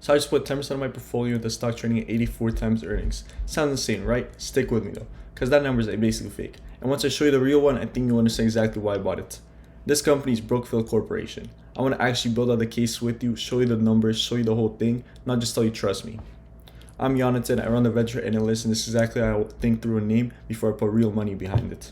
So I just put 10% of my portfolio with the stock trading at 84 times earnings. Sounds insane, right? Stick with me though, because that number is basically fake. And once I show you the real one, I think you'll understand exactly why I bought it. This company is Brookfield Corporation. I want to actually build out the case with you, show you the numbers, show you the whole thing, not just tell you trust me. I'm Jonathan, I run the Venture Analyst, and this is exactly how I think through a name before I put real money behind it.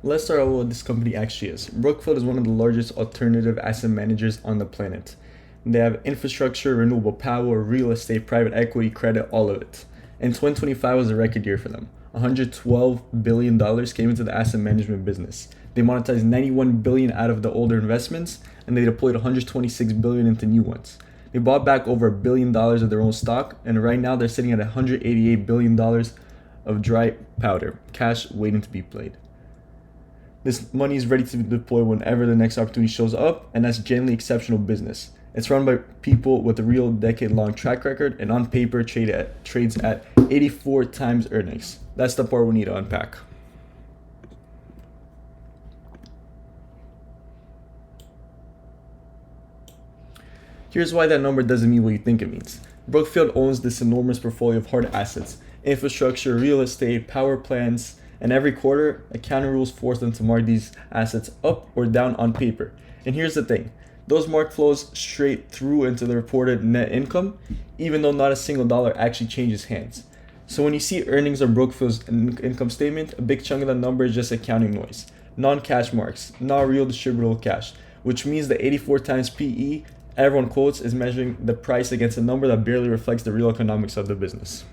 Let's start out with what this company actually is. Brookfield is one of the largest alternative asset managers on the planet. They have infrastructure, renewable power, real estate, private equity, credit, all of it. And 2025 was a record year for them. $112 billion came into the asset management business. They monetized $91 billion out of the older investments, and they deployed $126 billion into new ones. They bought back over $1 billion of their own stock, and right now they're sitting at $188 billion of dry powder, cash waiting to be played. This money is ready to be deployed whenever the next opportunity shows up, and that's generally exceptional business. It's run by people with a real decade-long track record, and on paper trades at 84 times earnings. That's the part we need to unpack. Here's why that number doesn't mean what you think it means. Brookfield owns this enormous portfolio of hard assets, infrastructure, real estate, power plants, and every quarter, accounting rules force them to mark these assets up or down on paper. And here's the thing. Those mark flows straight through into the reported net income, even though not a single dollar actually changes hands. So when you see earnings on Brookfield's income statement, a big chunk of the number is just accounting noise. Non-cash marks, not real distributable cash, which means the 84 times PE everyone quotes is measuring the price against a number that barely reflects the real economics of the business.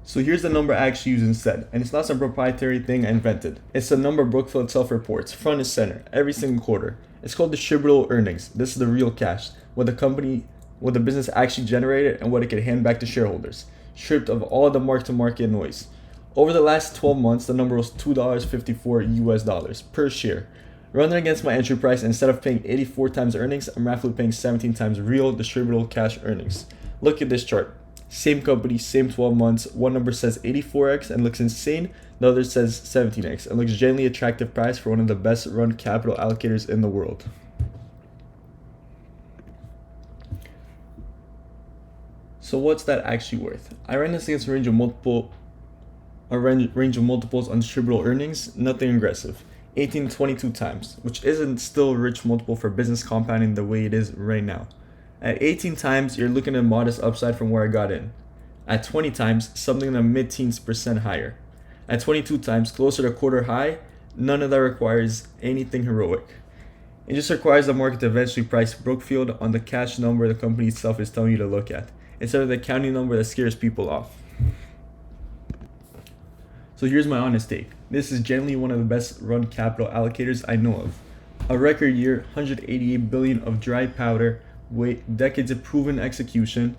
So here's the number I actually use instead, and it's not some proprietary thing I invented. It's the number Brookfield itself reports, front and center, every single quarter. It's called distributable earnings. This is the real cash, what the business actually generated and what it could hand back to shareholders, stripped of all the mark-to-market noise. Over the last 12 months, the number was $2.54 per share. Running against my entry price, instead of paying 84 times earnings, I'm roughly paying 17 times real distributable cash earnings. Look at this chart. Same company, same 12 months. One number says 84x and looks insane. The other says 17x and looks genuinely attractive price for one of the best run capital allocators in the world. So what's that actually worth? I ran this against a range of multiples on distributable earnings, nothing aggressive. 18 to 22 times, which isn't still a rich multiple for business compounding the way it is right now. At 18 times, you're looking at a modest upside from where I got in. At 20 times, something in the mid-teens % higher. At 22 times, closer to quarter high, none of that requires anything heroic. It just requires the market to eventually price Brookfield on the cash number the company itself is telling you to look at, instead of the accounting number that scares people off. So here's my honest take. This is generally one of the best run capital allocators I know of. A record year, $188 billion of dry powder, decades of proven execution,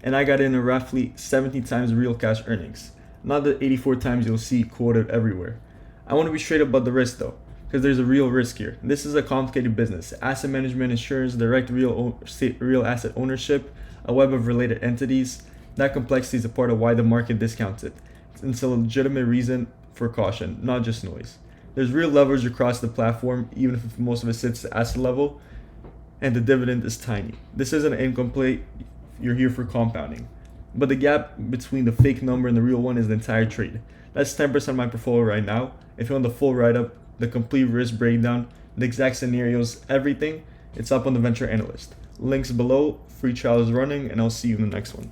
and I got in at roughly 17 times real cash earnings. Not the 84 times you'll see quoted everywhere. I want to be straight up about the risk though, because there's a real risk here. This is a complicated business. Asset management, insurance, direct real asset ownership, a web of related entities. That complexity is a part of why the market discounts it. It's a legitimate reason for caution, not just noise. There's real leverage across the platform, even if most of it sits at asset level, and the dividend is tiny. This isn't an income play, you're here for compounding. But the gap between the fake number and the real one is the entire trade. That's 10% of my portfolio right now. If you want the full write-up, the complete risk breakdown, the exact scenarios, everything, it's up on the Venture Analyst. Links below, free trial is running, and I'll see you in the next one.